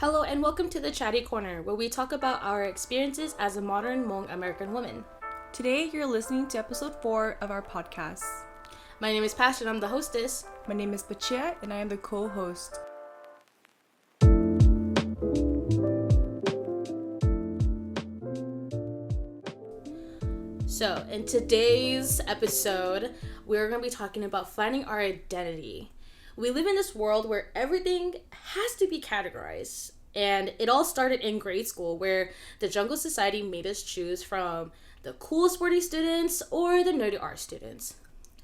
Hello and welcome to the Chatty Corner, where we talk about our experiences as a modern Hmong American woman. Today, you're listening to episode 4 of our podcast. My name is Passion, I'm the hostess. My name is Bachia, and I am the co-host. So, in today's episode, we're going to be talking about finding our identity. We live in this world where everything has to be categorized. And it all started in grade school, where the Jungle Society made us choose from the cool sporty students or the nerdy art students.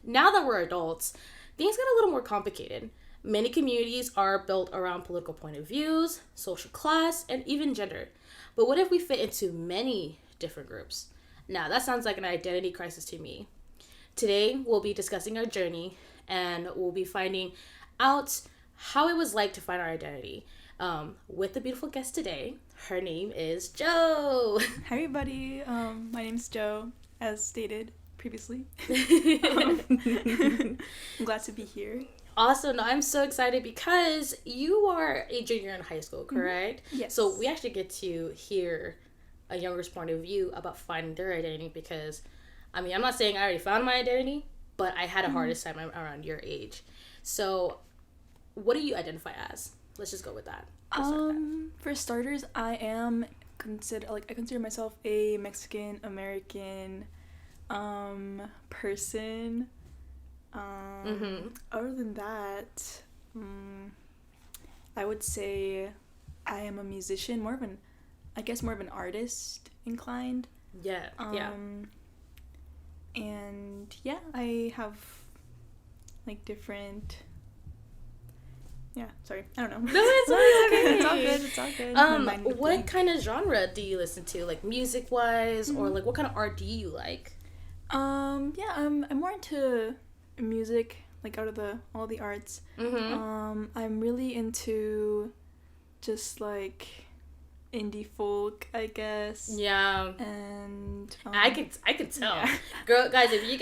Now that we're adults, things get a little more complicated. Many communities are built around political point of views, social class, and even gender. But what if we fit into many different groups? Now, that sounds like an identity crisis to me. Today, we'll be discussing our journey, and we'll be finding out how it was like to find our identity. With the beautiful guest today. Her name is Jo. Hi, everybody. My name's Jo, as stated previously. I'm glad to be here. Awesome. I'm so excited because you are a junior in high school, correct? Mm-hmm. Yes. So we actually get to hear a younger's point of view about finding their identity because, I'm not saying I already found my identity, but I had a hardest time around your age. So what do you identify as? Let's just go with that. For starters, I consider myself a Mexican American person. Other than that, I would say I am a musician, more of an artist inclined. Yeah. And yeah, I have different. Yeah, sorry. I don't know. No, it's okay. It's all good. What kind of genre do you listen to? Like music-wise, or like what kind of art do you like? I'm more into music, like out of all the arts. I'm really into just like indie folk, I guess. Yeah. And I could tell. Yeah. Girl, guys, if you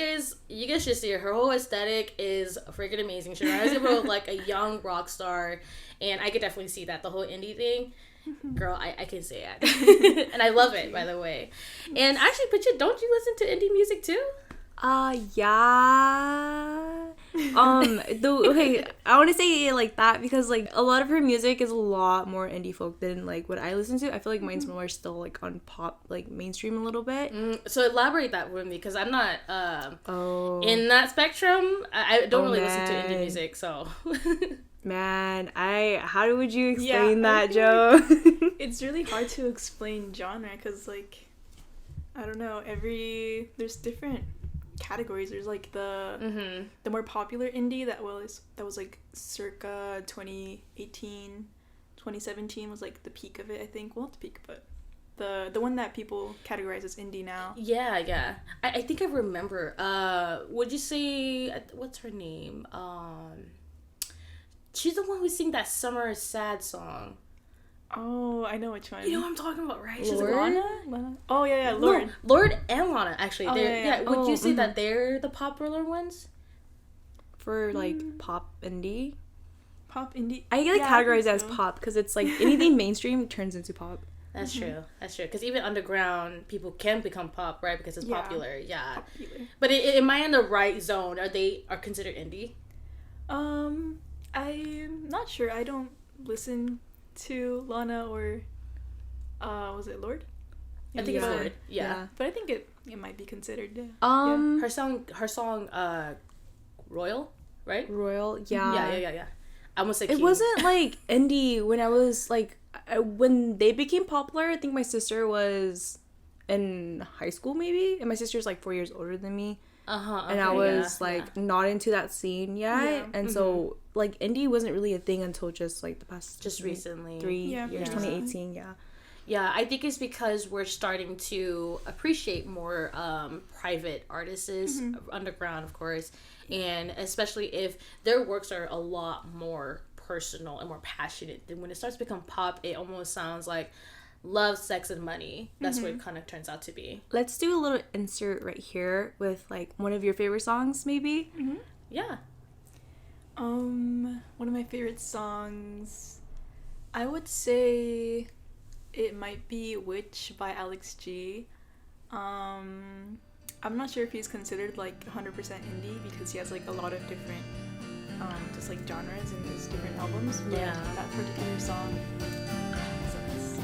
guys should see her whole aesthetic is freaking amazing. She reminds me of like a young rock star, and I could definitely see that, the whole indie thing. Girl, I can say it. And I love it, by the way. And actually, Bridget, don't you listen to indie music too? Yeah. Okay, I want to say it like that because like a lot of her music is a lot more indie folk than like what I listen to. I feel like mine's more still like on pop, like mainstream a little bit. So elaborate that with me because I'm not in that spectrum. I don't really listen to indie music, so. Yeah, how would you explain that, Jo? It's really hard to explain genre because like I don't know, there's different categories. There's like the more popular indie that was like circa 2018, 2017 was like the peak of it, I think. Well, not the peak, but the one that people categorize as indie now. Yeah. I think I remember. Would you say what's her name? She's the one who sing that summer sad song. Oh, I know which one. You know what I'm talking about, right? She's Lana? Oh, yeah, Lord. No, Lord and Lana, actually. Oh, yeah. Would you say that they're the popular ones? For like pop indie? Pop indie? I get categorized as pop because it's like anything mainstream turns into pop. That's true. Because even underground people can become pop, right? Because it's popular. Yeah. Popular. But am I in the right zone? Are considered indie? I'm not sure. I don't listen to Lana or was it Lord? I think it's Lord. Yeah. But I think it might be considered. Her song Royal, right? Royal, yeah. Yeah. I almost said it wasn't like indie when I was like when they became popular. I think my sister was in high school maybe, and my sister's like 4 years older than me. And I was not into that scene yet, and so like indie wasn't really a thing until just like the past recently 3 years, 2018. Yeah, I think it's because we're starting to appreciate more private artists, underground, of course, and especially if their works are a lot more personal and more passionate. Then when it starts to become pop, it almost sounds like love, sex, and money. That's what it kind of turns out to be. Let's do a little insert right here with like one of your favorite songs, maybe. Yeah. One of my favorite songs. I would say it might be Witch by Alex G. I'm not sure if he's considered like 100% indie because he has like a lot of different just like genres in his different albums. But Yeah. that particular song is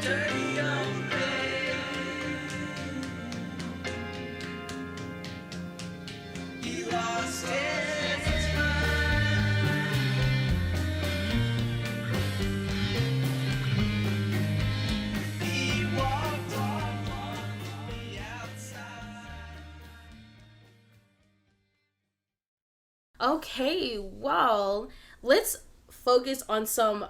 Dirty old man. He lost his mind. He walked on the outside. Okay, well, let's focus on some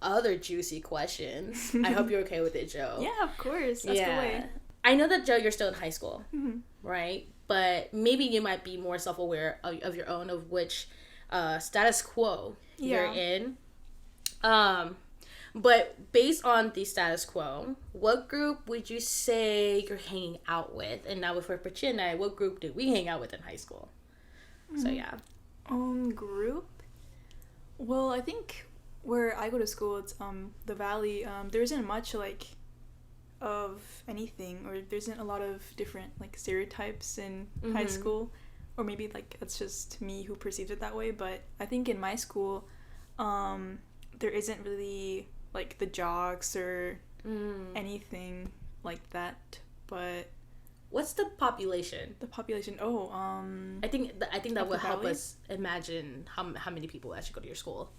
other juicy questions. I hope you're okay with it, Joe. Yeah, of course. That's the way. I know that, Joe, you're still in high school, Mm-hmm. right? But maybe you might be more self-aware of your own, of which status quo you're in. But based on the status quo, what group would you say you're hanging out with? And now for Prachi and I, what group did we hang out with in high school? So, yeah. Group? Well, I think where I go to school, it's the Valley. There isn't much like of anything, or there isn't a lot of different like stereotypes in high school, or maybe like it's just me who perceives it that way. But I think in my school, there isn't really like the jocks or anything like that. But What's the population? the population, I think that Of would the help Valley? us imagine how many people actually go to your school.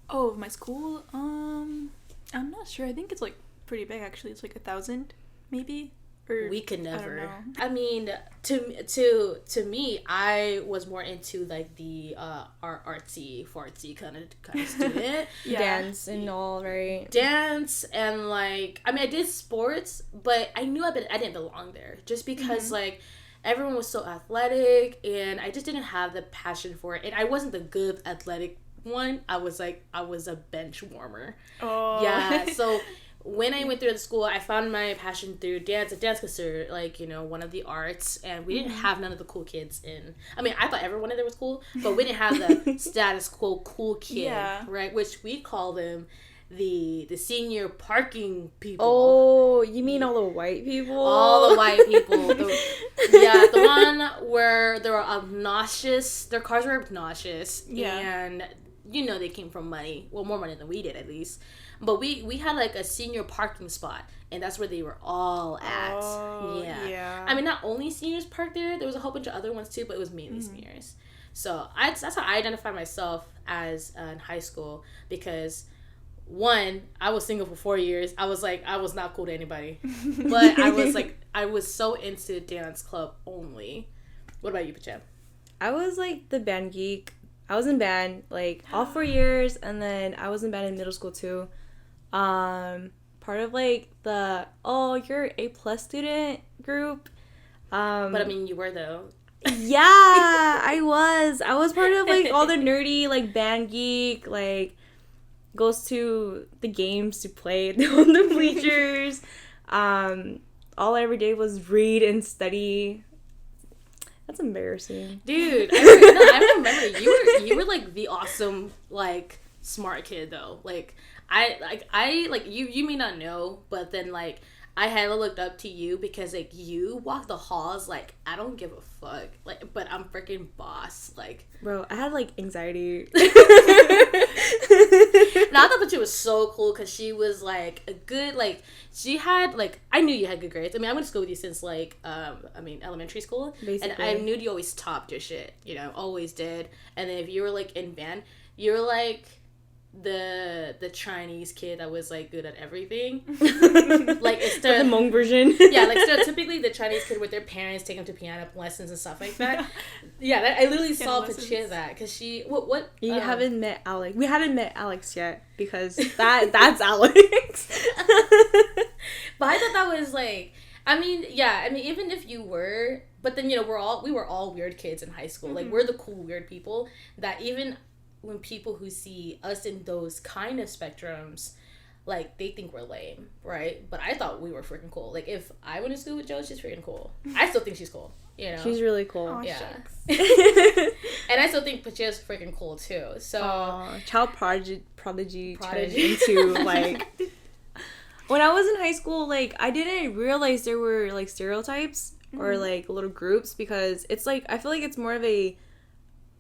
oh, my school, I'm not sure. I think it's like pretty big actually. It's like 1,000 maybe. Or We could I don't never. know. I mean, to me, I was more into like the artsy fartsy kind of student. Yeah. Dance and all, right? Dance and like, I mean, I did sports, but I knew I didn't belong there just because like everyone was so athletic and I just didn't have the passion for it, and I wasn't the good athletic one. I was a bench warmer. Oh. Yeah, so when I went through the school, I found my passion through dance. And dance considered like, one of the arts, and we didn't have none of the cool kids in. I mean, I thought everyone in there was cool, but we didn't have the status quo cool kid, Yeah. right? Which we call them the senior parking people. Oh, you mean all the white people? All the white people. The one where they were obnoxious. Their cars were obnoxious. Yeah. And, they came from money. Well, more money than we did, at least. But we had, like, a senior parking spot. And that's where they were all at. Oh, yeah. I mean, not only seniors parked there. There was a whole bunch of other ones, too. But it was mainly seniors. So, that's how I identify myself as in high school. Because... one, I was single for 4 years. I was not cool to anybody. But I was so into dance club only. What about you, Pacham? I was like the band geek. I was in band like all 4 years, and then I was in band in middle school too. Part of like the you're A+ student group. But I mean, you were though. Yeah, I was part of like all the nerdy like band geek, like goes to the games to play on the bleachers. All I ever did was read and study. That's embarrassing, Dude. I remember you were like the awesome like smart kid though. Like I you may not know, but then like I hella looked up to you because like you walk the halls like I don't give a fuck, like, but I'm freaking boss, like. bro. I had like anxiety. No, I thought that she was so cool because she was like a good, like, she had like, I knew you had good grades. I mean, I went to school with you since like elementary school. Basically. And I knew you always topped your shit, always did. And then if you were like in band, you're like the Chinese kid that was like good at everything. Like it's the Hmong version. Yeah, like stereotypically the Chinese kid with their parents take them to piano lessons and stuff like that. Yeah, I literally saw Pachia that because she what You haven't met Alex. We hadn't met Alex yet because that's Alex. But I thought that was like, I mean, even if you were, but then we were all weird kids in high school. Like we're the cool weird people that even when people who see us in those kind of spectrums, like they think we're lame, right? But I thought we were freaking cool. Like if I went to school with Jo, she's freaking cool. I still think she's cool. You know, She's really cool. Aw, yeah. shucks. And I still think Pachia's freaking cool too. So Child prodigy turned into like. When I was in high school, like I didn't realize there were like stereotypes or like little groups, because it's like I feel like it's more of a,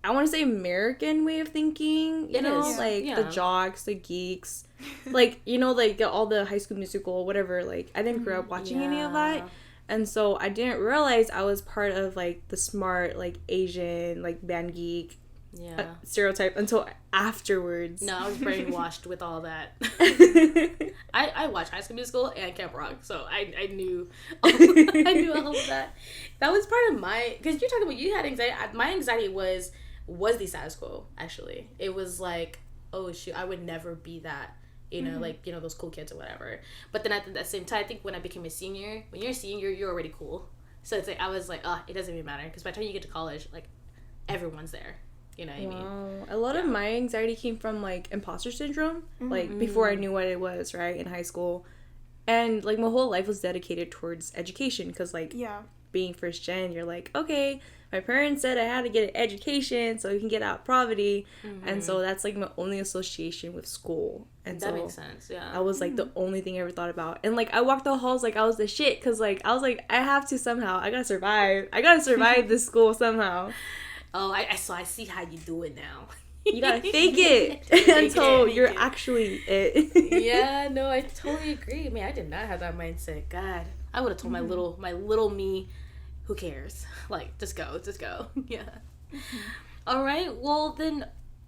I want to say, American way of thinking, you know, like the jocks, the geeks, like, you know, like all the High School Musical, whatever. Like I didn't grow up watching any of that, and so I didn't realize I was part of like the smart, like Asian, like band geek stereotype until afterwards. No, I was brainwashed with all that. I watched High School Musical and Camp Rock, so I knew I knew all of that. That was part of my, because you're talking about you had anxiety. My anxiety was the status quo. Actually, it was like, oh shoot, I would never be that. You know, like, you know, those cool kids or whatever. But then at the same time, I think when I became a senior, when you're a senior, you're already cool. So it's like I was like, oh, it doesn't even matter, because by the time you get to college, like everyone's there. You know what I mean? A lot of my anxiety came from like imposter syndrome, like before I knew what it was, right, in high school. And like my whole life was dedicated towards education, because like being first gen, you're like, okay, my parents said I had to get an education so we can get out of poverty. And so that's like my only association with school. And that so makes sense, yeah. I was like the only thing I ever thought about. And like I walked the halls like I was the shit, because like I was like, I have to somehow, I gotta survive this school somehow. Oh, I see how you do it now. You gotta fake it until you're actually it. Yeah, no, I totally agree. Man, I did not have that mindset. God, I would have told my little me, who cares? Like, just go. Yeah. All right. Well, then,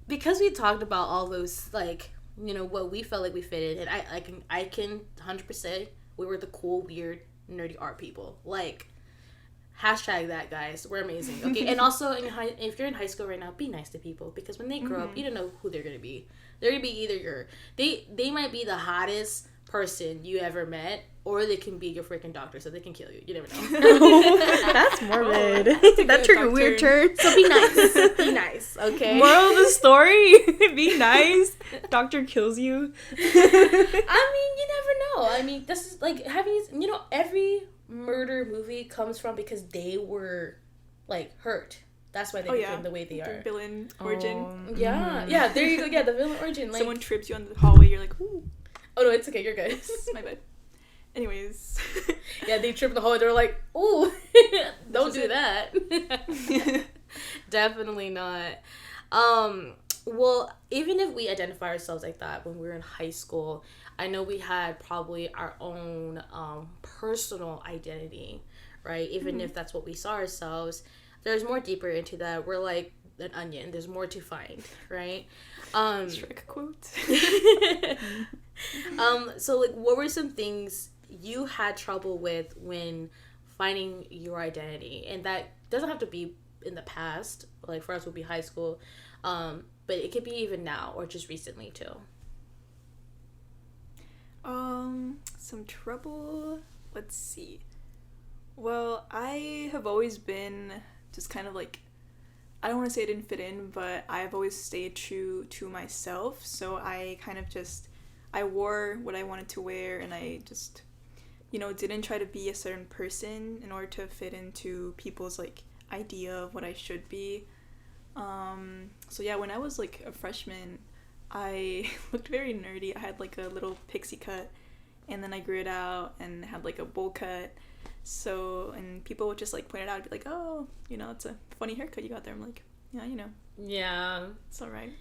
because we talked about all those, like, you know, what we felt like we fit in, and I can 100%, we were the cool, weird, nerdy art people. Like, hashtag that, guys. We're amazing. Okay. And also, if you're in high school right now, be nice to people, because when they grow up, you don't know who they're gonna be. They're gonna be either they might be the hottest person you ever met, or they can be your freaking doctor, so they can kill you. You never know. That's morbid. That took a weird turn. So be nice. Be nice. Okay. Moral of the story: be nice. Doctor kills you. I mean, you never know. I mean, this is like having, you know, every murder movie comes from because they were like hurt. That's why they became the way they are. The villain origin. Yeah, there you go. Yeah, the villain origin. Like, someone trips you on the hallway, you're like, ooh. Oh no, it's okay. You're good. My bad. Anyways. Yeah, they trip in the hallway. They're like, ooh, don't do that. Definitely not. Well, even if we identify ourselves like that when we were in high school, I know we had probably our own personal identity, right? Even if that's what we saw ourselves, there's more deeper into that. We're like an onion. There's more to find, right? Shrek quote. So like, what were some things you had trouble with when finding your identity? And that doesn't have to be in the past. Like, for us would be high school. But it could be even now or just recently too. Some trouble. Let's see. Well, I have always been just kind of like, I don't want to say I didn't fit in, but I've always stayed true to myself. So I kind of just, I wore what I wanted to wear, and I just, you know, didn't try to be a certain person in order to fit into people's like idea of what I should be. So yeah, when I was like a freshman, I looked very nerdy. I had like a little pixie cut, and then I grew it out and had like a bowl cut. So, and people would just like point it out and be like, oh, you know, it's a funny haircut you got there. I'm like, yeah, you know. Yeah. It's alright.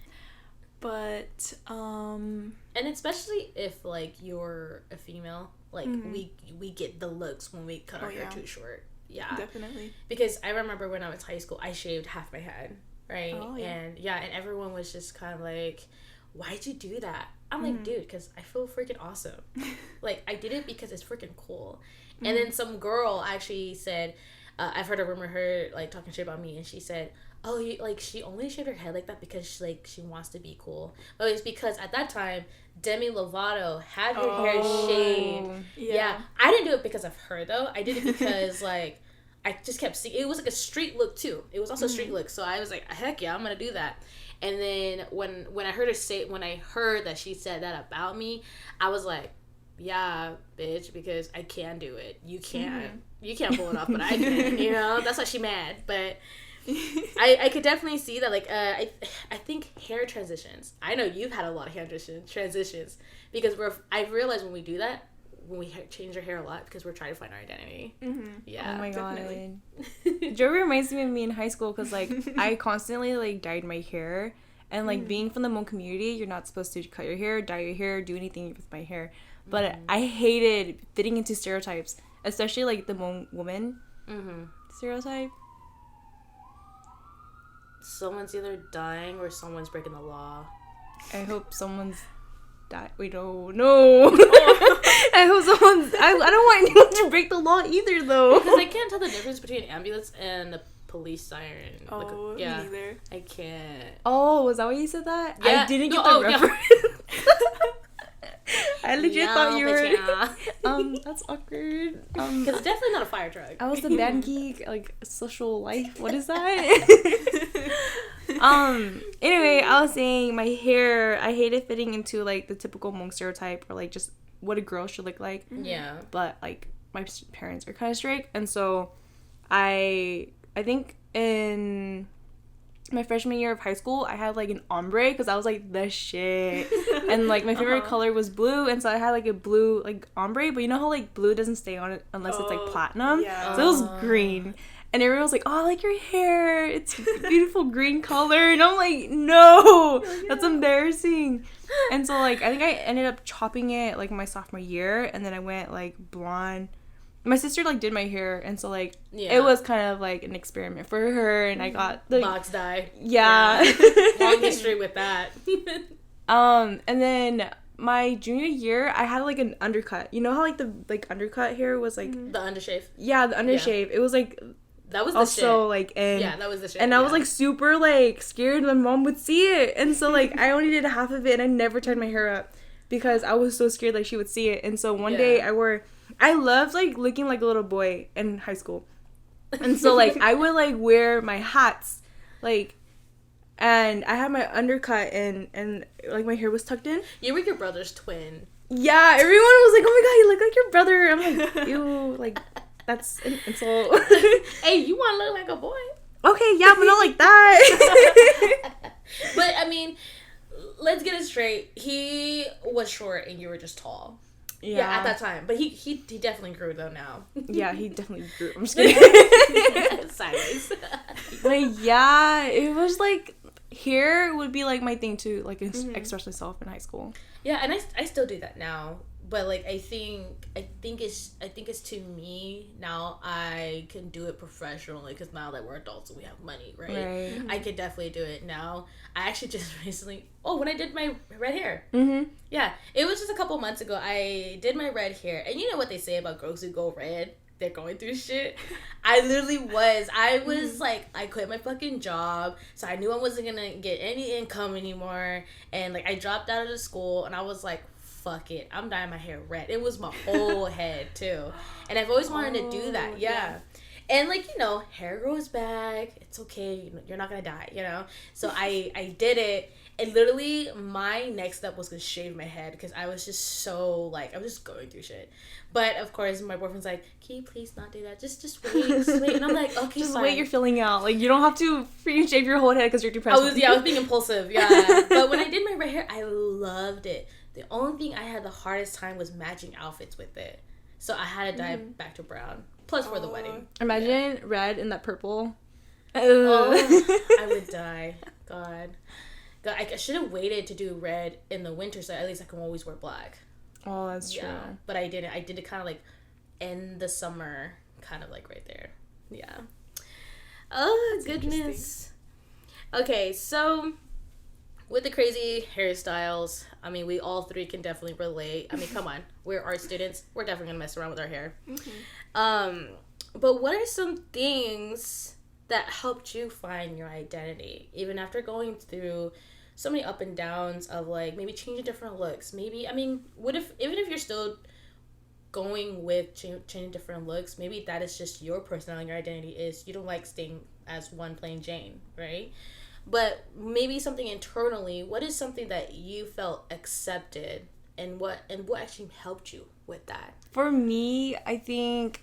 But, and especially if like you're a female, like we get the looks when we cut our hair too short. Yeah. Definitely. Because I remember when I was in high school, I shaved half my head, right? Oh, yeah. And everyone was just kind of like, why'd you do that? I'm like, dude, because I feel freaking awesome. Like, I did it because it's freaking cool. And then some girl actually said, I've heard a rumor her like talking shit about me, and she said, oh, she only shaved her head like that because she wants to be cool. But it's because at that time, Demi Lovato had her hair shaved. Yeah. I didn't do it because of her though. I did it because like I just kept seeing, it was like a street look too. It was also a street look. So I was like, heck yeah, I'm gonna do that. And then when I heard that she said that about me, I was like, yeah, bitch, because I can do it. You can. You can't pull it off, but I can. You know, that's why she mad. But I could definitely see that. Like, I think hair transitions. I know you've had a lot of hair transitions because I've realized when we do that, when we change our hair a lot because we're trying to find our identity. Yeah. Oh my definitely. god. Joe reminds me of me in high school because like I constantly like dyed my hair, and like being from the Hmong community, you're not supposed to cut your hair, dye your hair, do anything with my hair. But I hated fitting into stereotypes, especially like the Hmong woman stereotype. Someone's either dying or someone's breaking the law. I hope someone's died. Wait, no. I hope someone's. I don't want anyone to break the law either, though. Because I can't tell the difference between an ambulance and a police siren. Oh, me neither. I can't. Oh, was that why you said that? Yeah. I didn't get No, the yeah. reference. I legit thought you were. That's awkward. Because it's definitely not a fire truck. I was the bad geek, like social life. What is that? Anyway, I was saying my hair. I hated fitting into like the typical Hmong stereotype or like just what a girl should look like. Yeah. But like my parents are kind of strict, and so I think in my freshman year of high school, I had like an ombre because I was like the shit, and like my favorite color was blue, and so I had like a blue like ombre. But you know how like blue doesn't stay on it unless it's like platinum, Yeah. so it was green, and everyone was like, "Oh, I like your hair, it's beautiful green color," and I'm like, "No, that's embarrassing." And so like I think I ended up chopping it like my sophomore year, and then I went like blonde. My sister like did my hair, and so like it was kind of like an experiment for her, and I got the Box dye. yeah. Long history with that. And then my junior year I had like an undercut. You know how like the like undercut hair was like The undershave. yeah, the undershave. It was like That was the also shit. like in Yeah, that was the shit. and I was like super like scared my mom would see it, and so like I only did half of it, and I never tied my hair up because I was so scared like she would see it. And so one day I loved like looking like a little boy in high school, and so like I would like wear my hats like, and I had my undercut and like my hair was tucked in. You were your brother's twin. Yeah, everyone was like, "Oh my god, you look like your brother." I'm like, "Ew, like that's an insult." Hey, you want to look like a boy? Okay, yeah, but not like that. But I mean, let's get it straight. He was short and you were just tall. Yeah, at that time. But he definitely grew though now. Yeah, he definitely grew. I'm just kidding. Sideways. But yeah, it was like hair would be like my thing to like express myself in high school. Yeah, and I still do that now. But like I think it's to me now. I can do it professionally because now that we're adults and we have money, right? I could definitely do it now. I actually just recently when I did my red hair. Yeah, it was just a couple months ago. I did my red hair, and you know what they say about girls who go red? They're going through shit. I literally was. I was like, I quit my fucking job, so I knew I wasn't gonna get any income anymore, and like I dropped out of the school, and I was like, fuck it, I'm dyeing my hair red. It was my whole head too, and I've always wanted to do that. Yeah. And like, you know, hair grows back, it's okay, you're not gonna die, you know. So I did it, and literally my next step was to shave my head because I was just so like, I was just going through shit. But of course my boyfriend's like, can you please not do that, just wait, and I'm like, okay, just fine. wait, you're filling out, like you don't have to freaking shave your whole head because you're depressed. I was being impulsive. Yeah. But when I did my red hair, I loved it. The only thing I had the hardest time was matching outfits with it. So I had to dye it back to brown. Plus for the wedding. Imagine red and that purple. I would die. God, I should have waited to do red in the winter so at least I can always wear black. Oh, that's true. But I didn't. I did it kind of like in the summer, kind of like right there. Yeah. Oh, that's goodness. Okay, so with the crazy hairstyles, I mean, we all three can definitely relate. I mean, come on. We're art students. We're definitely going to mess around with our hair. But what are some things that helped you find your identity? Even after going through so many up and downs of, like, maybe changing different looks. Maybe, I mean, even if you're still going with changing different looks, maybe that is just your personality, your identity is you don't like staying as one plain Jane, right? But maybe something internally, what is something that you felt accepted, and what actually helped you with that? For me, I think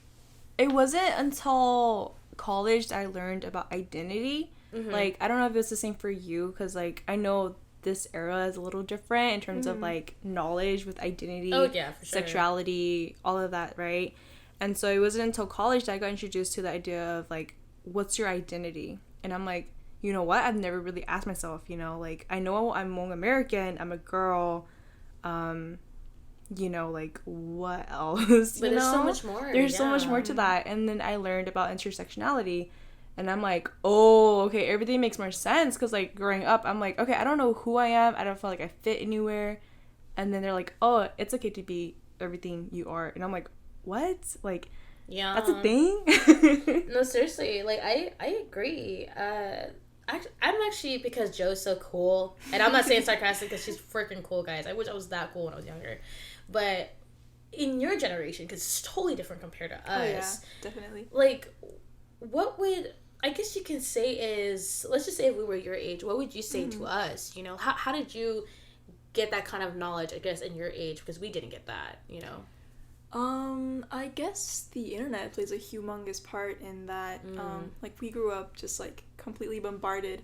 it wasn't until college that I learned about identity. Like, I don't know if it's the same for you, because, like, I know this era is a little different in terms of, like, knowledge with identity, Oh, yeah, for sure. sexuality, all of that, right? And so it wasn't until college that I got introduced to the idea of, like, what's your identity? And I'm like, you know what? I've never really asked myself, you know, like, I know I'm Hmong American, I'm a girl, you know, like, what else? But you there's know? so much more. There's so much more to that. And then I learned about intersectionality. And I'm like, oh, okay, everything makes more sense. Because, like, growing up, I'm like, okay, I don't know who I am. I don't feel like I fit anywhere. And then they're like, oh, it's okay to be everything you are. And I'm like, what? Like, Yeah. that's a thing? No, seriously. Like, I agree. I'm actually, because Joe's so cool, and I'm not saying sarcastic because she's freaking cool, guys. I wish I was that cool when I was younger. But in your generation, because it's totally different compared to us. Oh yeah, definitely. Like, what would, I guess you can say is, let's just say if we were your age, what would you say to us? You know, how did you get that kind of knowledge, I guess, in your age? Because we didn't get that, you know? I guess the internet plays a humongous part in that. Like, we grew up just, like, completely bombarded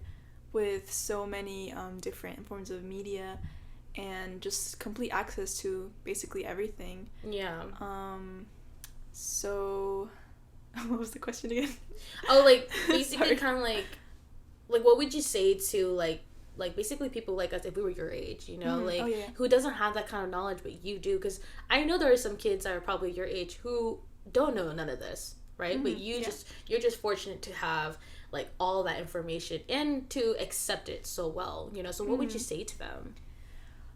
with so many different forms of media and just complete access to basically everything. Yeah. So what was the question again? Oh, like, basically Sorry. kind of like, what would you say to, like basically people like us if we were your age, you know, like, Oh, yeah. who doesn't have that kind of knowledge, but you do? Because I know there are some kids that are probably your age who don't know none of this, right? But you're just fortunate to have, like, all that information and to accept it so well, you know? So what would you say to them?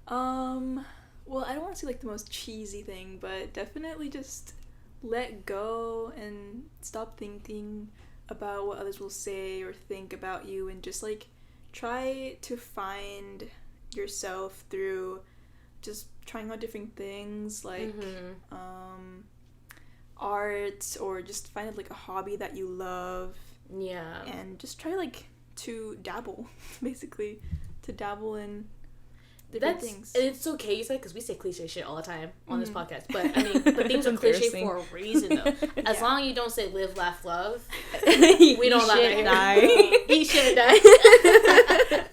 Well, I don't want to say, like, the most cheesy thing, but definitely just let go and stop thinking about what others will say or think about you, and just, like, try to find yourself through just trying out different things, like art, or just find, like, a hobby that you love. Yeah. And just try, like, to dabble, basically, to dabble in different things. And it's okay, you said, because we say cliche shit all the time on this podcast, but I mean, but things are cliche Embarrassing. for a reason, though. As long as you don't say live, laugh, love, we we don't allow that here. die. Eat shit and die.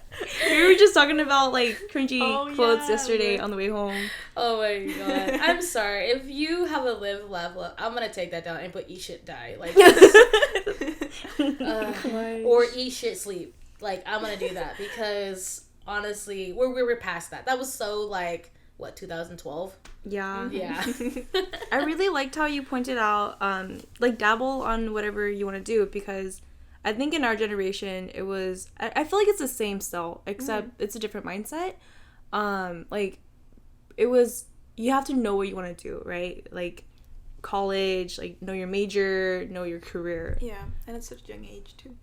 We were just talking about, like, cringy Oh, quotes yeah, yesterday but- on the way home. Oh my god. I'm sorry. If you have a live, laugh, love, I'm gonna take that down and put eat shit, die. Like, or eat shit, sleep. Like, I'm gonna do that because honestly, we're past that. That was so, like, what, 2012? Yeah. Yeah. I really liked how you pointed out, like, dabble on whatever you want to do, because I think in our generation, it was, I feel like it's the same still, except it's a different mindset. Like, it was, you have to know what you want to do, right? Like, college, like, know your major, know your career. Yeah, and at such a young age, too.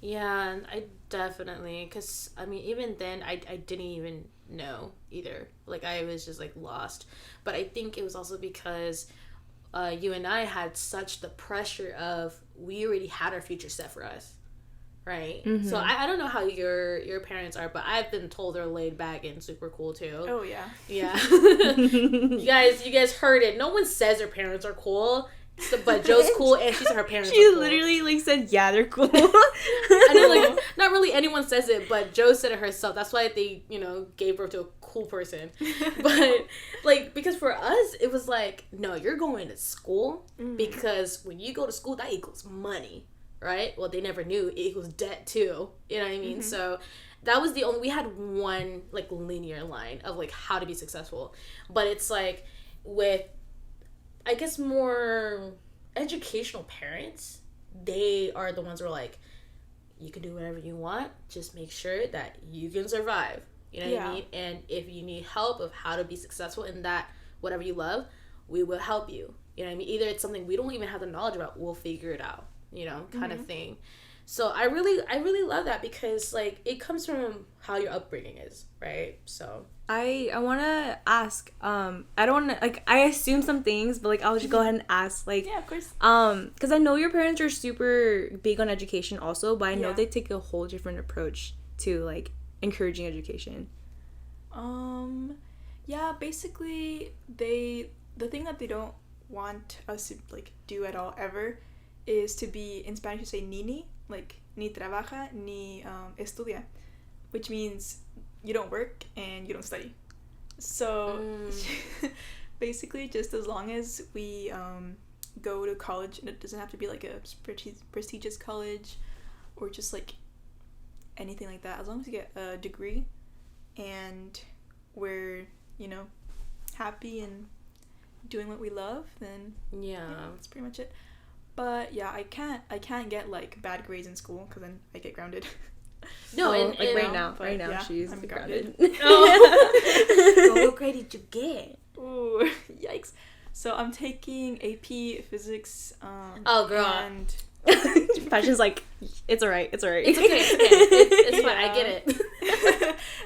Yeah, and I definitely, because, I mean, even then, I didn't even know either. Like, I was just, like, lost. But I think it was also because you and I had such the pressure of, we already had our future set for us, right? So I don't know how your parents are, but I've been told they're laid back and super cool, too. Oh, yeah. Yeah. You guys heard it. No one says their parents are cool. So, but Joe's cool, and she said her parents She are cool. literally, like, said, yeah, they're cool. I know, like, not really anyone says it, but Joe said it herself. That's why they, you know, gave birth to a cool person. But, like, because for us, it was like, no, you're going to school, because when you go to school, that equals money, right? Well, they never knew it equals debt, too. You know what I mean? So that was the only, we had one, like, linear line of, like, how to be successful. But it's, like, with, I guess, more educational parents, they are the ones who are like, you can do whatever you want, just make sure that you can survive. You know what I mean? And if you need help of how to be successful in that, whatever you love, we will help you. You know what I mean? Either it's something we don't even have the knowledge about, we'll figure it out, you know, kind of thing. So I really love that, because, like, it comes from how your upbringing is, right? So I want to ask, I don't want to, like, I assume some things, but, like, I'll just go ahead and ask, like, Yeah, of course. because I know your parents are super big on education also, but I know Yeah. they take a whole different approach to, like, encouraging education. Yeah, basically, the thing that they don't want us to like do at all ever is to be, in Spanish you say ni, like ni trabaja ni estudia, which means you don't work and you don't study. So basically, just as long as we go to college, and it doesn't have to be like a prestigious college or just like anything like that, as long as you get a degree and we're, you know, happy and doing what we love, then that's pretty much it. But yeah, I can't get like bad grades in school because then I get grounded. No, and like right now yeah, she's I'm grounded. What grade did you get? Ooh, yikes. So I'm taking AP Physics. Oh, girl. And Passion's like, it's alright. It's okay. It's fine. I get it.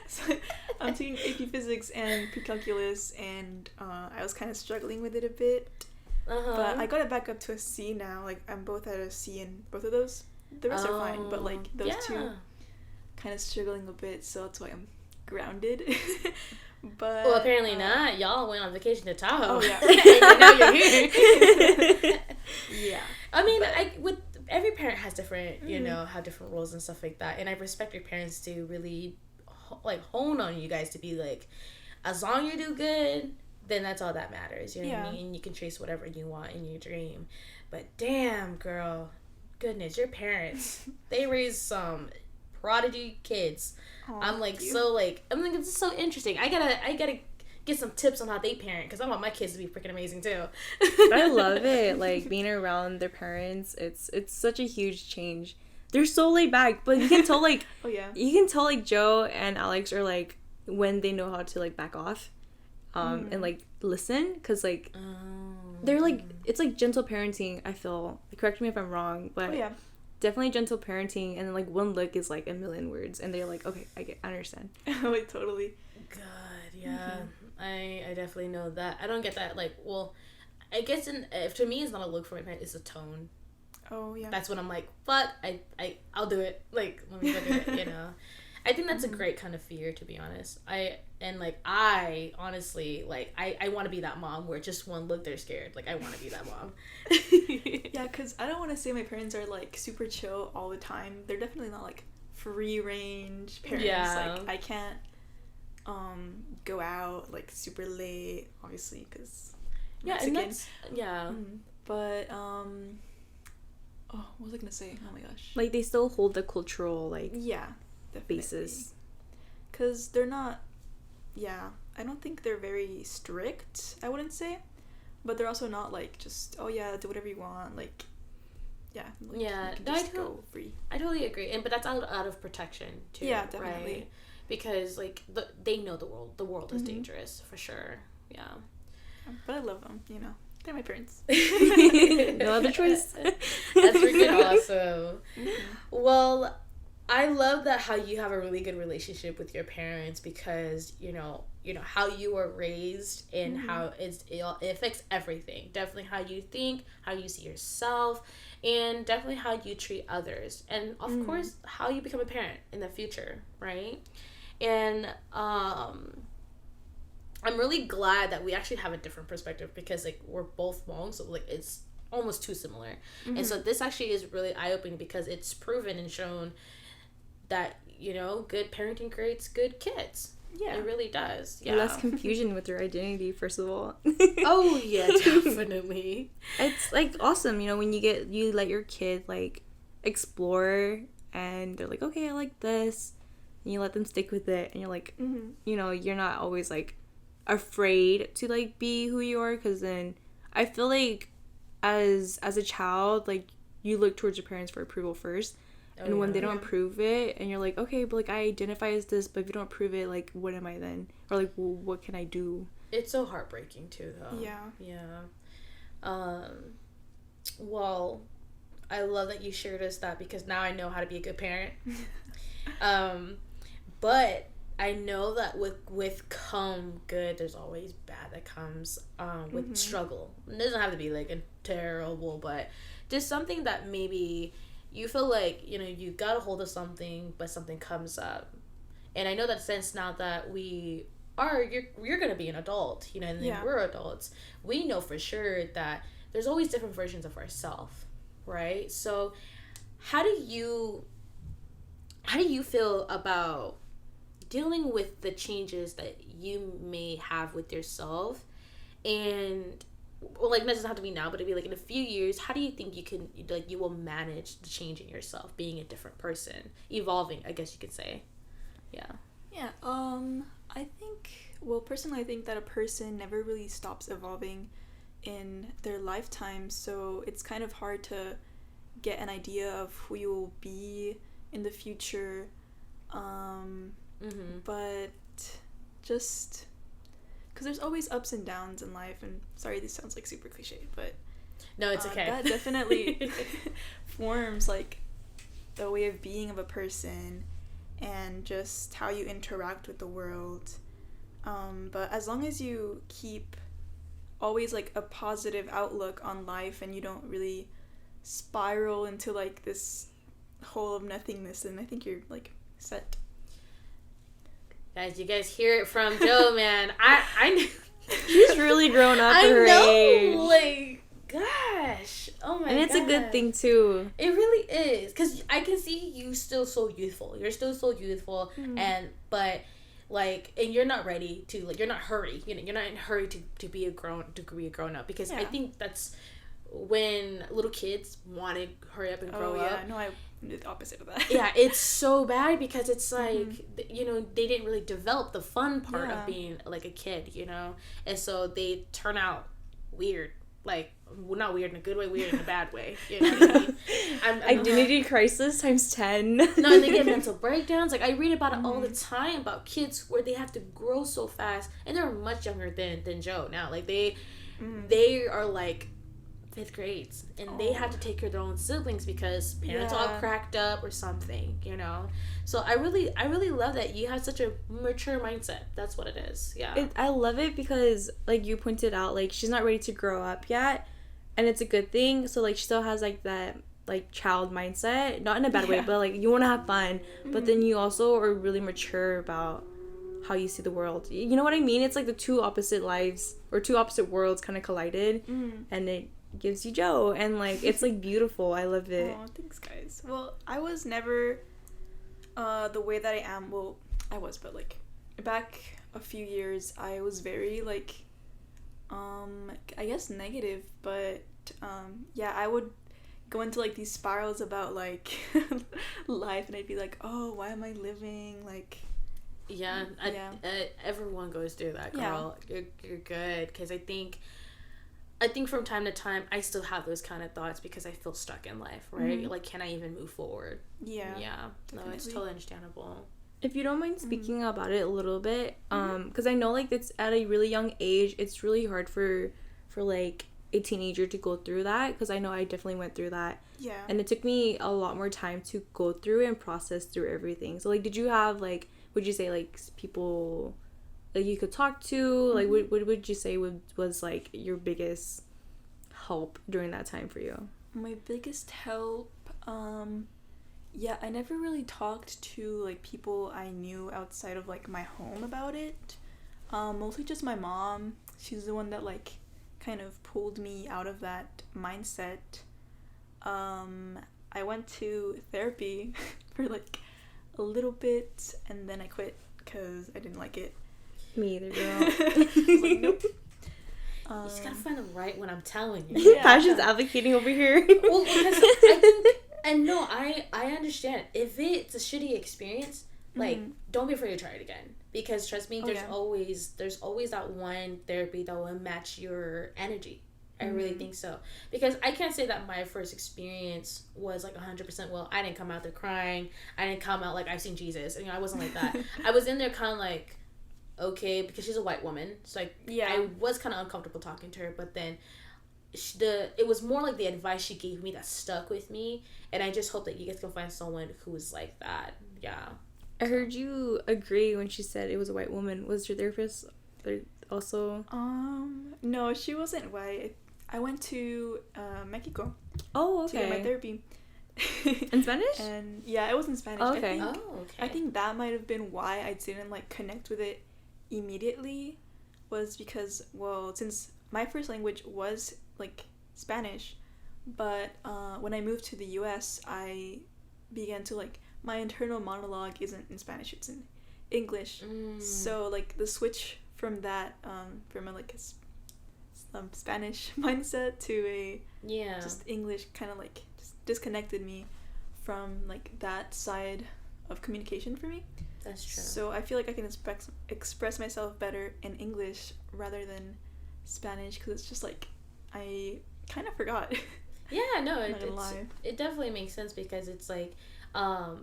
So I'm taking AP Physics and Pre-Calculus, and I was kind of struggling with it a bit. But I got it back up to a C now. Like, I'm both at a C in both of those. The rest are fine, but like those two, kind of struggling a bit, so that's why I'm grounded. But well, apparently not. Y'all went on vacation to Tahoe. Oh yeah. And now you're here. Yeah. I mean, with every parent has different, you know, have different roles and stuff like that, and I respect your parents to really like hone on you guys to be like, as long as you do good, then that's all that matters. You know what I mean? You can chase whatever you want in your dream. But damn, girl, goodness, your parents, they raised some prodigy kids. I'm like, so like, I'm like, it's so interesting. I gotta get some tips on how they parent, because I want my kids to be freaking amazing too. I love it. Like, being around their parents, it's such a huge change. They're so laid back, but you can tell like you can tell like Joe and Alex are like, when they know how to like back off and like listen, because like they're like, it's like gentle parenting. I feel, correct me if I'm wrong, but definitely gentle parenting, and then like one look is like a million words, and they're like, okay, I understand. Like, totally. God, yeah. I definitely know that. I don't get that. Like, well, I guess to me, it's not a look for my parents, it's a tone. Oh yeah. That's when I'm like, fuck, I'll do it. Like, let me go do it. You know. I think that's a great kind of fear, to be honest. I honestly, like, I want to be that mom where just one look, they're scared. Like, I want to be that mom. Yeah, because I don't want to say my parents are, like, super chill all the time. They're definitely not, like, free-range parents. Yeah. Like, I can't go out, like, super late, obviously, because and that's, But, what was I going to say? Oh, my gosh. Like, they still hold the cultural, like, Definitely. basis. Because they're not, I don't think they're very strict, I wouldn't say. But they're also not like, just, oh yeah, do whatever you want. Like, like, you can just go free. I totally agree. But that's out of protection, too. Yeah, definitely. Right? Because, like, they know the world. The world is dangerous, for sure. Yeah. But I love them, you know. They're my parents. No other choice. That's freaking awesome. Well, I love that how you have a really good relationship with your parents, because you know how you were raised and how it affects everything. Definitely how you think, how you see yourself, and definitely how you treat others, and of course how you become a parent in the future, right? And I'm really glad that we actually have a different perspective, because like we're both moms, so like it's almost too similar. And so this actually is really eye-opening, because it's proven and shown that, you know, good parenting creates good kids. Yeah. It really does. Yeah. Less confusion with your identity, first of all. Oh, yeah, definitely. It's, like, awesome, you know, when you let your kid, like, explore, and they're like, okay, I like this, and you let them stick with it, and you're like, you know, you're not always, like, afraid to, like, be who you are, because then I feel like as a child, like, you look towards your parents for approval first. And when they don't approve it, and you're like, okay, but like I identify as this, but if you don't approve it, like what am I then? Or like, well, what can I do? It's so heartbreaking too, though. Yeah. Well, I love that you shared us that, because now I know how to be a good parent. But I know that with come good, there's always bad that comes with struggle. It doesn't have to be like a terrible, but just something that maybe you feel like, you know, you got a hold of something, but something comes up. And I know that since now that we you're gonna be an adult, you know, and then we're adults. We know for sure that there's always different versions of ourselves, right? So how do you feel about dealing with the changes that you may have with yourself, and well, like, it doesn't have to be now, but it'd be like in a few years, how do you think you will manage the change in yourself, being a different person, evolving, I guess you could say. Yeah, I think, well, personally, I think that a person never really stops evolving in their lifetime, so it's kind of hard to get an idea of who you will be in the future, but just because there's always ups and downs in life, and sorry, this sounds like super cliche, but no, it's okay. That definitely forms like the way of being of a person and just how you interact with the world. But as long as you keep always like a positive outlook on life and you don't really spiral into like this hole of nothingness, then I think you're like set. Guys, you guys hear it from Joe, man. I She's really grown up at her age. Like, gosh, oh my god. And it's a good thing too. It really is, because I can see you still so youthful. You're still so youthful, but like, and you're not ready to, like, you're not hurry. You know, you're not in a hurry to be a grown up, because I think that's when little kids want to hurry up and grow up. No, I'm the opposite of that. Yeah, it's so bad, because it's like, you know, they didn't really develop the fun part of being like a kid, you know, and so they turn out weird, like, well, not weird in a good way, weird in a bad way, you know what I mean? Identity crisis times 10. No, and they get mental breakdowns. Like, I read about it all the time, about kids where they have to grow so fast, and they're much younger than Joe now. Like, they are like 5th grades, and they have to take care of their own siblings because parents all cracked up or something, you know. So I really love that you have such a mature mindset. That's what it is. Yeah, I love it because, like you pointed out, like, she's not ready to grow up yet, and it's a good thing. So, like, she still has like that, like, child mindset, not in a bad way, but like, you want to have fun, but then you also are really mature about how you see the world. You know what I mean? It's like the two opposite lives or two opposite worlds kind of collided, and it gives you Joe, and like, it's like beautiful. I love it. Oh, thanks, guys. Well, I was never the way that I am. Well, I was, but like back a few years, I was very like I guess negative, but yeah, I would go into like these spirals about like life, and I'd be like, oh, why am I living? Like, everyone goes through that, girl. You're good, because I think from time to time I still have those kind of thoughts because I feel stuck in life, right? Like, can I even move forward? No, it's totally understandable. If you don't mind speaking about it a little bit, because I know, like, it's at a really young age, it's really hard for like a teenager to go through that, because I know I definitely went through that, and it took me a lot more time to go through and process through everything. So, like, did you have, like, would you say, like, people like you could talk to, like, what would you say was like your biggest help during that time for you? My biggest help, I never really talked to like people I knew outside of like my home about it. Mostly just my mom. She's the one that like kind of pulled me out of that mindset. I went to therapy for like a little bit, and then I quit because I didn't like it. Me either, girl. Like, nope. You just gotta find the right one, I'm telling you. Passion's advocating over here. Well, because I think, and no, I understand. If it's a shitty experience, like, don't be afraid to try it again. Because trust me, there's always that one therapy that will match your energy. I really think so. Because I can't say that my first experience was like 100% well. I didn't come out there crying. I didn't come out like I've seen Jesus. You know, I wasn't like that. I was in there kind of like, okay, because she's a white woman, so I was kind of uncomfortable talking to her, but then it was more like the advice she gave me that stuck with me, and I just hope that you guys can find someone who is like that. I heard you agree when she said it was a white woman. Was your therapist also? No, she wasn't white. I went to Mexico. Oh, okay. To get my therapy. In Spanish? And yeah, it was in Spanish. Oh, okay. I think that might have been why I didn't like connect with it immediately was because, well, since my first language was like Spanish, but when I moved to the US, I began to like, my internal monologue isn't in Spanish, it's in English. So like the switch from that, from a like Spanish mindset to a just English, kind of like just disconnected me from like that side of communication for me. That's true. So I feel like I can express myself better in English rather than Spanish, because it's just like I kind of forgot. Yeah, no, it definitely makes sense, because it's like I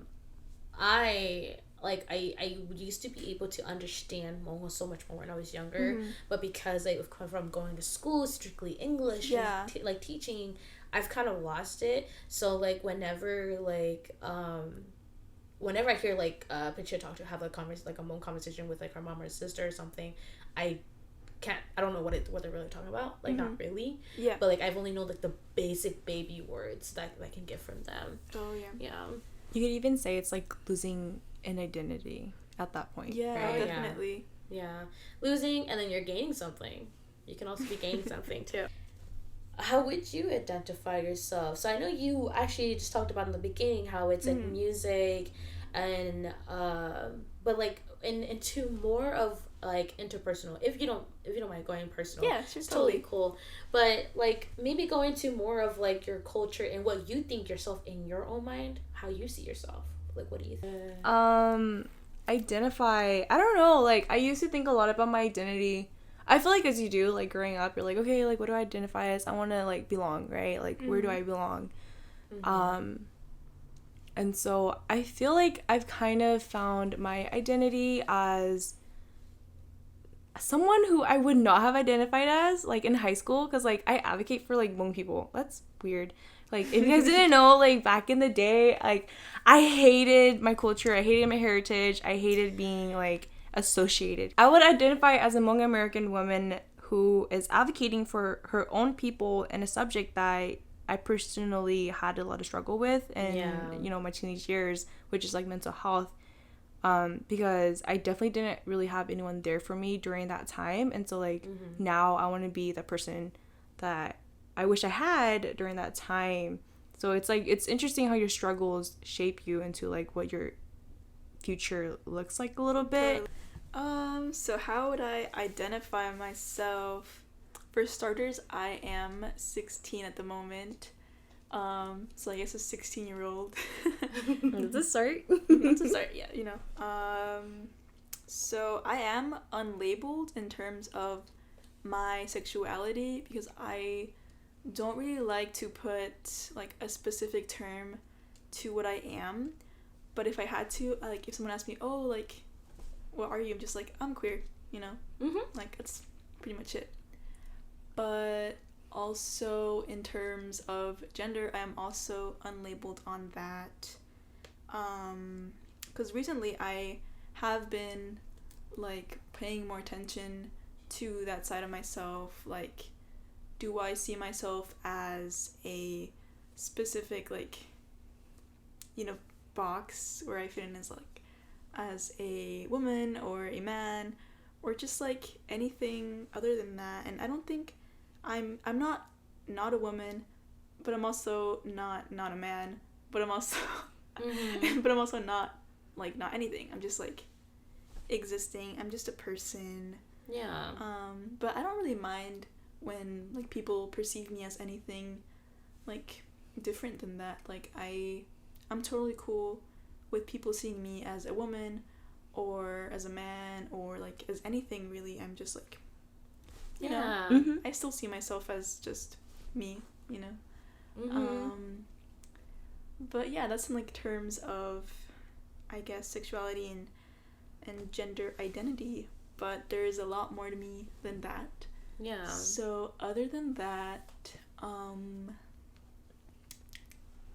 used to be able to understand so much more when I was younger, but because I've come from going to school strictly English, and teaching, I've kind of lost it. So like whenever I hear like Patricia have a phone conversation with like her mom or sister or something, I don't know what they're really talking about, like not really, but like I've only known like the basic baby words that I can get from them. You could even say it's like losing an identity at that point. Right? Definitely. Losing, and then you're gaining something. You can also be gaining something too. How would you identify yourself? So I know you actually just talked about in the beginning how it's like music and but like into more of like interpersonal, if you don't mind going personal. It's totally cool. But like maybe go into more of like your culture and what you think yourself in your own mind, how you see yourself. Like, what do you think? Identify, I don't know, like I used to think a lot about my identity. I feel like as you do, like growing up, you're like, okay, like what do I identify as? I want to like belong, right? Like where do I belong? And so I feel like I've kind of found my identity as someone who I would not have identified as like in high school, because like I advocate for like Hmong people. That's weird. Like if you guys didn't know, like back in the day, like I hated my culture, I hated my heritage, I hated being like associated. I would identify as a Hmong American woman who is advocating for her own people in a subject that I personally had a lot of struggle with in my teenage years, which is like mental health. Because I definitely didn't really have anyone there for me during that time, and so like now I want to be the person that I wish I had during that time. So it's like, it's interesting how your struggles shape you into like what your future looks like a little bit. So how would I identify myself? For starters, I am 16 at the moment. So I guess a 16-year-old. That's a start. That's a start, yeah, So I am unlabeled in terms of my sexuality, because I don't really like to put like a specific term to what I am. But if I had to, like if someone asked me, oh, like what are you? I'm just like, I'm queer, like that's pretty much it. But also in terms of gender, I am also unlabeled on that, because recently I have been like paying more attention to that side of myself. Like, do I see myself as a specific like box where I fit in as a woman or a man, or just like anything other than that? And I don't think I'm not a woman, but I'm also not a man, but I'm also but I'm also not anything. I'm just like existing. I'm just a person. But I don't really mind when like people perceive me as anything like different than that. Like I'm totally cool with people seeing me as a woman or as a man or like as anything really. I'm just like, I still see myself as just me, but yeah, that's in like terms of, I guess, sexuality and gender identity. But there is a lot more to me than that. So other than that,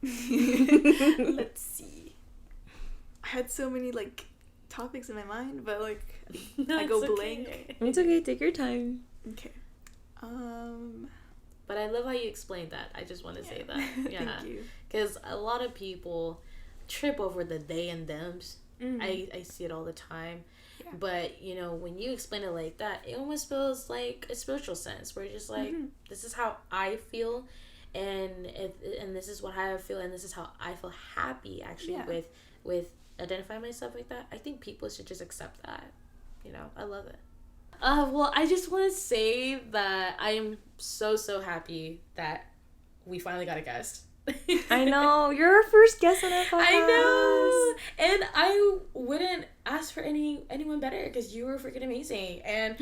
let's see. I had so many like topics in my mind, but like I go blank. It's okay, take your time. Okay. But I love how you explained that. I just want to say that. Thank you. Because a lot of people trip over the they and thems. I see it all the time. Yeah. But, you know, when you explain it like that, it almost feels like a spiritual sense where you're just like, this is how I feel, and this is what I feel, and this is how I feel happy, actually, with identifying myself like that. I think people should just accept that. You know, I love it. Well, I just want to say that I am so, so happy that we finally got a guest. I know. You're our first guest on our podcast. I know. And I wouldn't ask for anyone better because you were freaking amazing. And,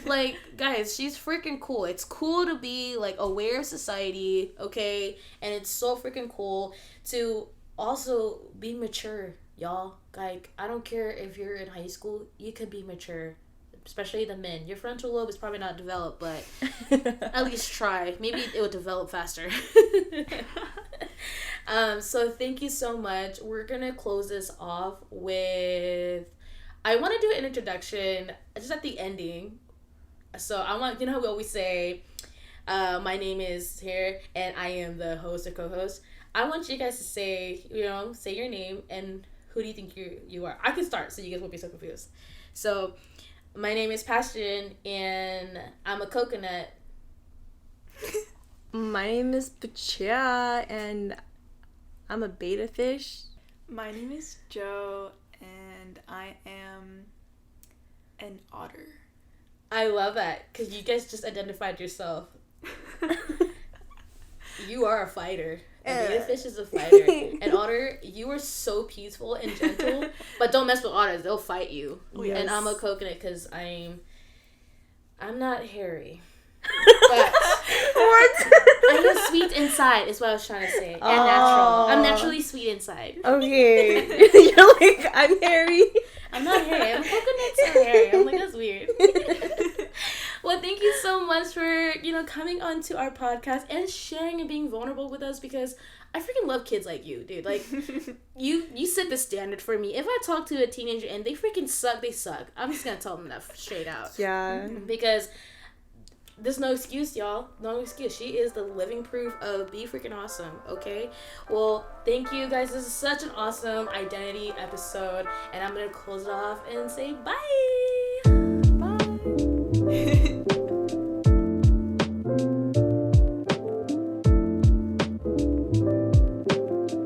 like, guys, she's freaking cool. It's cool to be, like, aware of society, okay? And it's so freaking cool to also be mature, y'all. Like, I don't care if you're in high school, you could be mature. Especially the men. Your frontal lobe is probably not developed, but at least try. Maybe it would develop faster. So thank you so much. We're gonna close this off with, I want to do an introduction just at the ending. So I want, you know how we always say, my name is here and I am the host or co-host. I want you guys to say, you know, say your name and who do you think you are. I can start so you guys won't be so confused. So my name is Passion, and I'm a coconut. My name is Pachia, and I'm a beta fish. My name is Joe, and I am an otter. I love that, because you guys just identified yourself. You are a fighter. A beta fish is a fighter. An otter, you are so peaceful and gentle, but don't mess with otters. They'll fight you. Oh, yes. And I'm a coconut because I'm not hairy. But What? I am sweet inside is what I was trying to say. And natural. I'm naturally sweet inside. Okay. You're like, I'm hairy. I'm not hairy. I'm a coconut, so hairy. I'm like, that's weird. Well, thank you so much for, you know, coming onto our podcast and sharing and being vulnerable with us, because I freaking love kids like you, dude. Like, you set the standard for me. If I talk to a teenager and they freaking suck, they suck. I'm just gonna tell them that straight out. Yeah. Because there's no excuse, y'all. No excuse. She is the living proof of be freaking awesome, okay? Well, thank you guys. This is such an awesome identity episode. And I'm going to close it off and say bye.